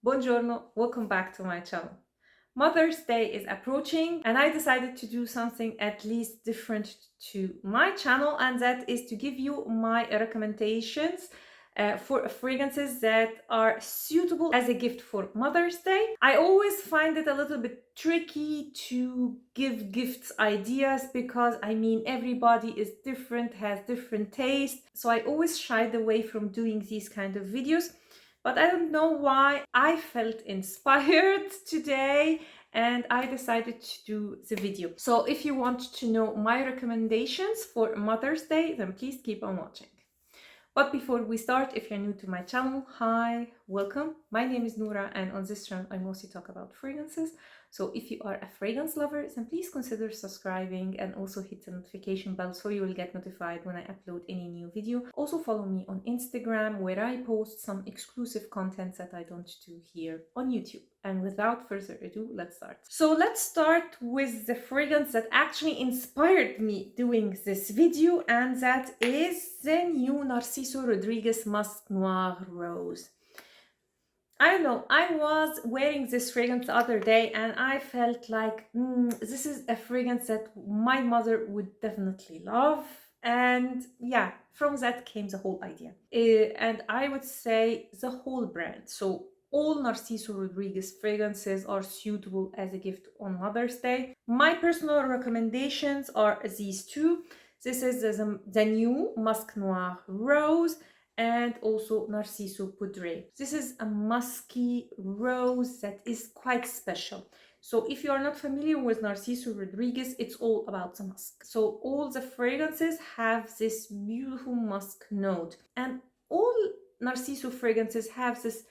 Buongiorno, welcome back to my channel. Mother's Day is approaching and I decided to do something at least different to my channel, and that is to give you my recommendations for fragrances that are suitable as a gift for Mother's Day. I always find it a little bit tricky to give gifts ideas because everybody is different, has different tastes, so I always shied away from doing these kind of videos. But I don't know why I felt inspired today and I decided to do the video. So if you want to know my recommendations for Mother's Day, then please keep on watching. But before we start, if you're new to my channel, hi, welcome. My name is Noura and on this channel I mostly talk about fragrances. So if you are a fragrance lover, then please consider subscribing and also hit the notification bell so you will get notified when I upload any new video. Also follow me on Instagram where I post some exclusive content that I don't do here on YouTube. And without further ado, let's start. So let's start with the fragrance that actually inspired me doing this video, and that is the new Narciso Rodriguez Musc Noir Rose. I don't know, I was wearing this fragrance the other day and I felt like this is a fragrance that my mother would definitely love. And yeah, from that came the whole idea. And I would say the whole brand. So all Narciso Rodriguez fragrances are suitable as a gift on Mother's Day. My personal recommendations are these two. This is the new Musc Noir Rose and also Narciso Poudree. This is a musky rose that is quite special. So if you are not familiar with Narciso Rodriguez, it's all about the musk. So all the fragrances have this beautiful musk note, and all Narciso fragrances have this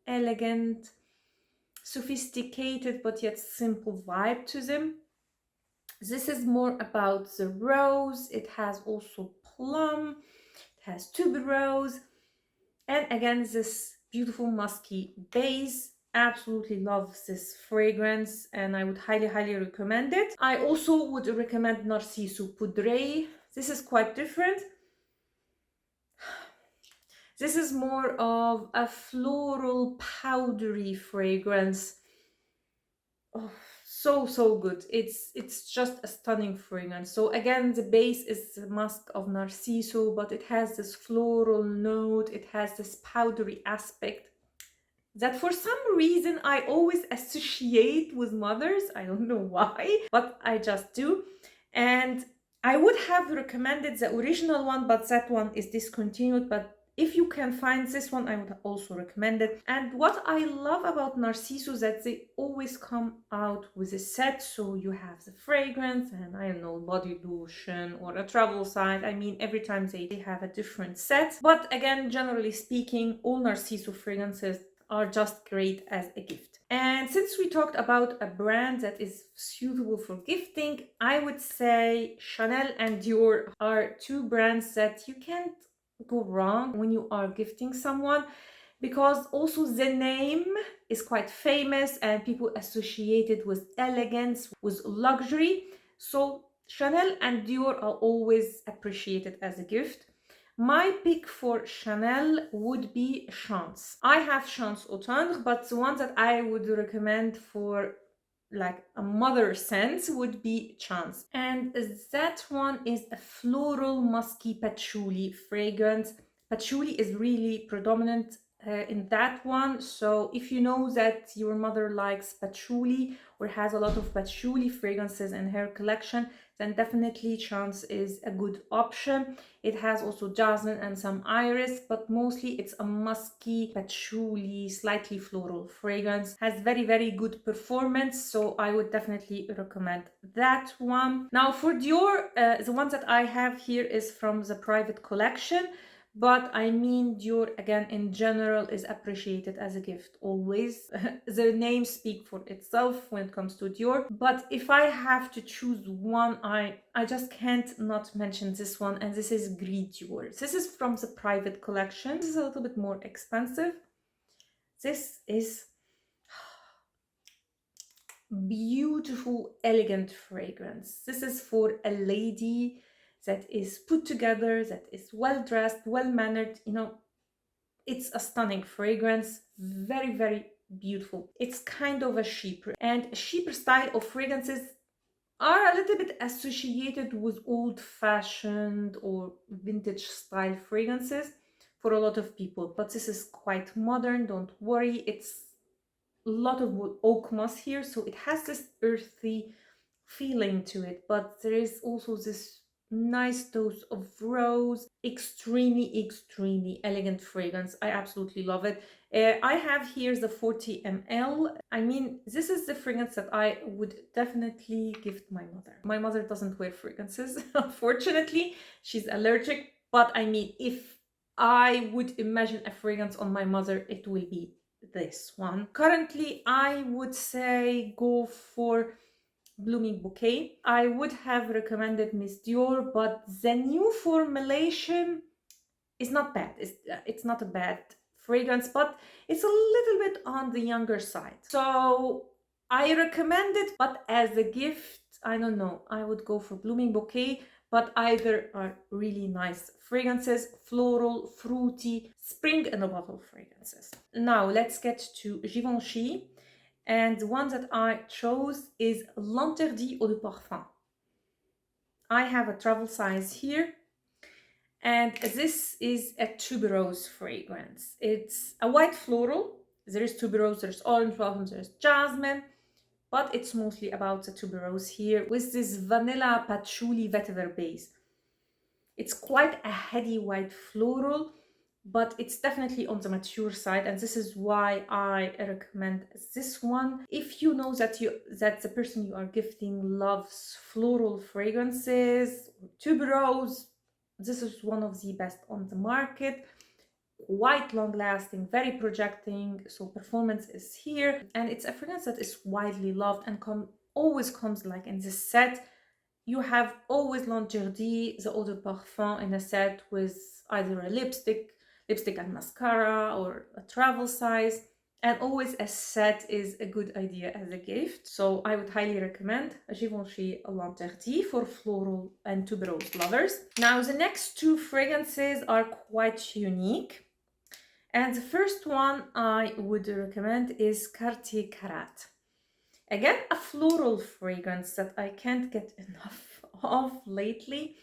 elegant, sophisticated but yet simple vibe to them. This is more about the rose. It has also plum, it has tuberose, and again this beautiful musky base. Absolutely love this fragrance and I would highly recommend it. I also would recommend Narciso Poudree. This is quite different. This is more of a floral powdery fragrance. Oh, so good. It's just a stunning fragrance. So again, the base is the musk of Narciso, but it has this floral note, it has this powdery aspect that for some reason I always associate with mothers. I don't know why, but I just do. And I would have recommended the original one, but that one is discontinued. But if you can find this one, I would also recommend it. And what I love about Narciso is that they always come out with a set. So you have the fragrance and I don't know, body lotion or a travel size. Every time they have a different set. But again, generally speaking, all Narciso fragrances are just great as a gift. And since we talked about a brand that is suitable for gifting, I would say Chanel and Dior are two brands that you can't go wrong when you are gifting someone, because also the name is quite famous and people associate it with elegance, with luxury. So Chanel and Dior are always appreciated as a gift. My pick for Chanel would be Chance. I have Chance Autumn, but the one that I would recommend for like a mother sense would be Chance. And that one is a floral musky patchouli fragrance. Patchouli is really predominant in that one. So if you know that your mother likes patchouli or has a lot of patchouli fragrances in her collection, then definitely Chance is a good option. It has also jasmine and some iris, but mostly it's a musky, patchouli, slightly floral fragrance. Has very good performance, so I would definitely recommend that one. Now for Dior, the one that I have here is from the private collection. But Dior again in general is appreciated as a gift always. The name speaks for itself when it comes to Dior. But if I have to choose one, I just can't not mention this one, and this is Gris Dior. This is from the private collection. This is a little bit more expensive. This is beautiful, elegant fragrance. This is for a lady that is put together, that is well dressed, well mannered. It's a stunning fragrance, very beautiful. It's kind of a cheaper, and cheaper style of fragrances are a little bit associated with old-fashioned or vintage style fragrances for a lot of people. But this is quite modern, don't worry. It's a lot of wood oak moss here, so it has this earthy feeling to it, but there is also this nice dose of rose. Extremely elegant fragrance. I absolutely love it. I have here the 40 ml. I mean, this is the fragrance that I would definitely gift my mother. My mother doesn't wear fragrances, unfortunately. She's allergic, but I mean, if I would imagine a fragrance on my mother, it will be this one. Currently, I would say go for Blooming Bouquet. I would have recommended Miss Dior, but the new formulation is not bad. It's not a bad fragrance, but it's a little bit on the younger side. So I recommend it, but as a gift, I don't know. I would go for Blooming Bouquet, but either are really nice fragrances, floral, fruity, spring in a bottle fragrances. Now let's get to Givenchy. And the one that I chose is L'Interdit Eau de Parfum. I have a travel size here, and this is a tuberose fragrance. It's a white floral. There is tuberose, there's orange blossom, there's jasmine, but it's mostly about the tuberose here with this vanilla patchouli vetiver base. It's quite a heady white floral, but it's definitely on the mature side, and this is why I recommend this one. If you know that the person you are gifting loves floral fragrances, tuberose, this is one of the best on the market. Quite long lasting, very projecting, so performance is here, and it's a fragrance that is widely loved and always comes like in this set. You have always L'Interdit, the eau de parfum in a set with either a lipstick and mascara, or a travel size. And always a set is a good idea as a gift. So I would highly recommend Givenchy L'Interdit for floral and tuberose lovers. Now the next two fragrances are quite unique. And the first one I would recommend is Kartikarat. Again, a floral fragrance that I can't get enough of lately.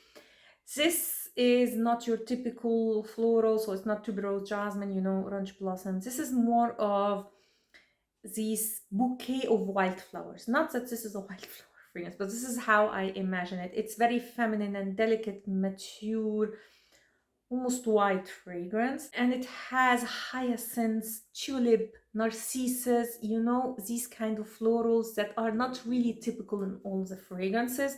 This is not your typical floral, so it's not tuberose, jasmine, you know, orange blossom. This is more of this bouquet of wildflowers. Not that this is a wildflower fragrance, but this is how I imagine it. It's very feminine and delicate, mature, almost white fragrance, and it has hyacinths, tulip, narcissus, you know, these kind of florals that are not really typical in all the fragrances.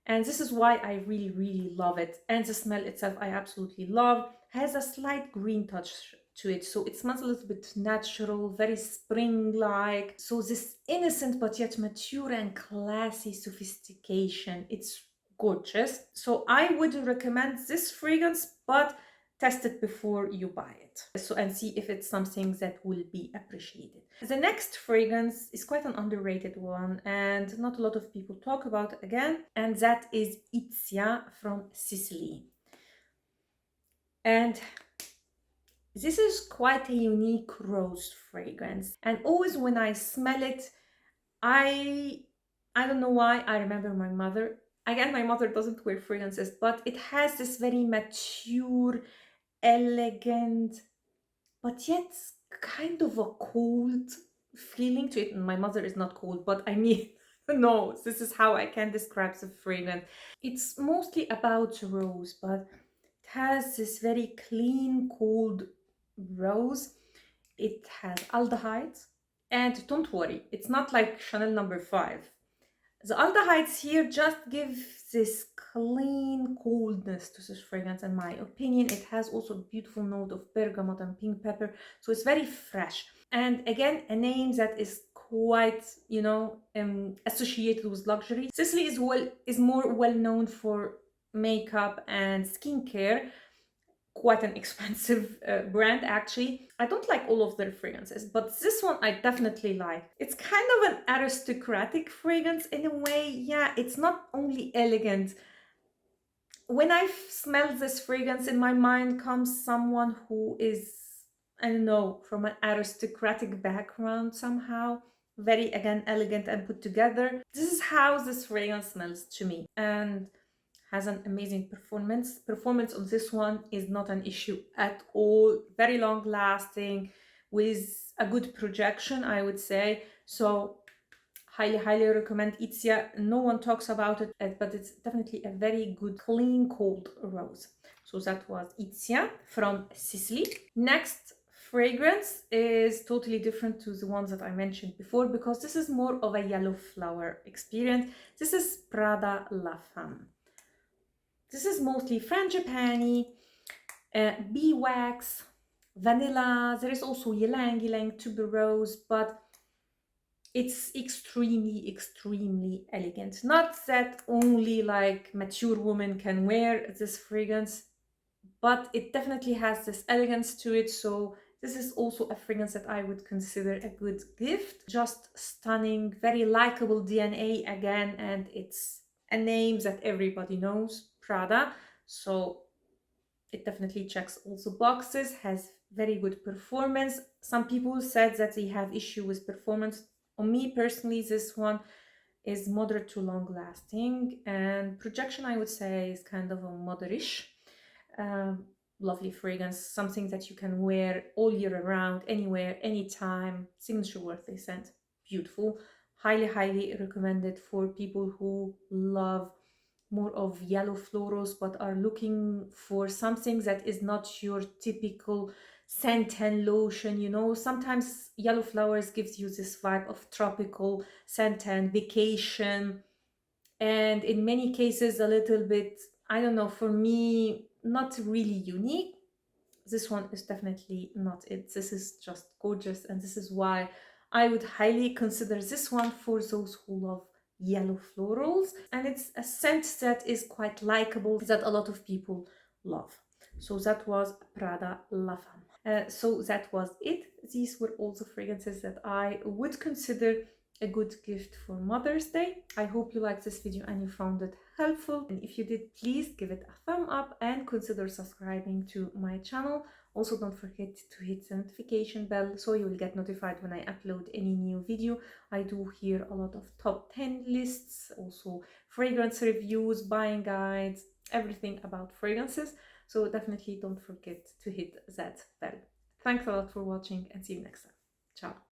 And this is why I really love it. And the smell itself I absolutely love. Has a slight green touch to it, so it smells a little bit natural, very spring-like. So this innocent but yet mature and classy sophistication, it's gorgeous. So I would recommend this fragrance, but test it before you buy it, so and see if it's something that will be appreciated. The next fragrance is quite an underrated one, and not a lot of people talk about it again, and that is Iziya from Sisley. And this is quite a unique rose fragrance, and always when I smell it, I don't know why, I remember my mother. Again, my mother doesn't wear fragrances, but it has this very mature, elegant, but yet kind of a cold feeling to it. And my mother is not cold, but I mean, no, this is how I can describe the fragrance. It's mostly about rose, but it has this very clean, cold rose. It has aldehydes, and don't worry, it's not like Chanel number 5. The aldehydes here just give this clean coldness to this fragrance, in my opinion. It has also a beautiful note of bergamot and pink pepper, so it's very fresh. And again, a name that is quite, you know, associated with luxury. Sisley is more well known for makeup and skincare. Quite an expensive brand, actually. I don't like all of their fragrances, but this one I definitely like. It's kind of an aristocratic fragrance in a way. Yeah, it's not only elegant. When I smell this fragrance, in my mind comes someone who is I don't know, from an aristocratic background somehow. Very, again, elegant and put together. This is how this fragrance smells to me. And has an amazing performance. Performance on this one is not an issue at all. Very long lasting with a good projection, I would say. So highly, highly recommend Iziya. No one talks about it, but it's definitely a very good, clean, cold rose. So that was Iziya from Sisley. Next fragrance is totally different to the ones that I mentioned before because this is more of a yellow flower experience. This is Prada La Femme. This is mostly frangipani, bee wax, vanilla. There is also ylang ylang tuberose, but it's extremely, extremely elegant. Not that only like mature women can wear this fragrance, but it definitely has this elegance to it. So this is also a fragrance that I would consider a good gift. Just stunning, very likable DNA again, and it's a name that everybody knows, Prada. So it definitely checks all the boxes, has very good performance. Some people said that they have issue with performance. On me personally, this one is moderate to long lasting, and projection I would say is kind of a moderish. Lovely fragrance, something that you can wear all year around, anywhere, anytime. Signature worthy scent, beautiful. Highly, highly recommended for people who love more of yellow florals but are looking for something that is not your typical scent and lotion. You know, sometimes yellow flowers gives you this vibe of tropical scent and vacation, and in many cases a little bit, I don't know, for me not really unique. This one is definitely not it. This is just gorgeous, and this is why I would highly consider this one for those who love yellow florals. And it's a scent that is quite likable, that a lot of people love. So that was Prada La Femme. So that was it. These were all the fragrances that I would consider a good gift for Mother's Day. I hope you liked this video and you found it helpful. And if you did, please give it a thumb up and consider subscribing to my channel. Also, don't forget to hit the notification bell so you will get notified when I upload any new video. I do here a lot of top 10 lists, also fragrance reviews, buying guides, everything about fragrances. So definitely don't forget to hit that bell. Thanks a lot for watching and see you next time. Ciao.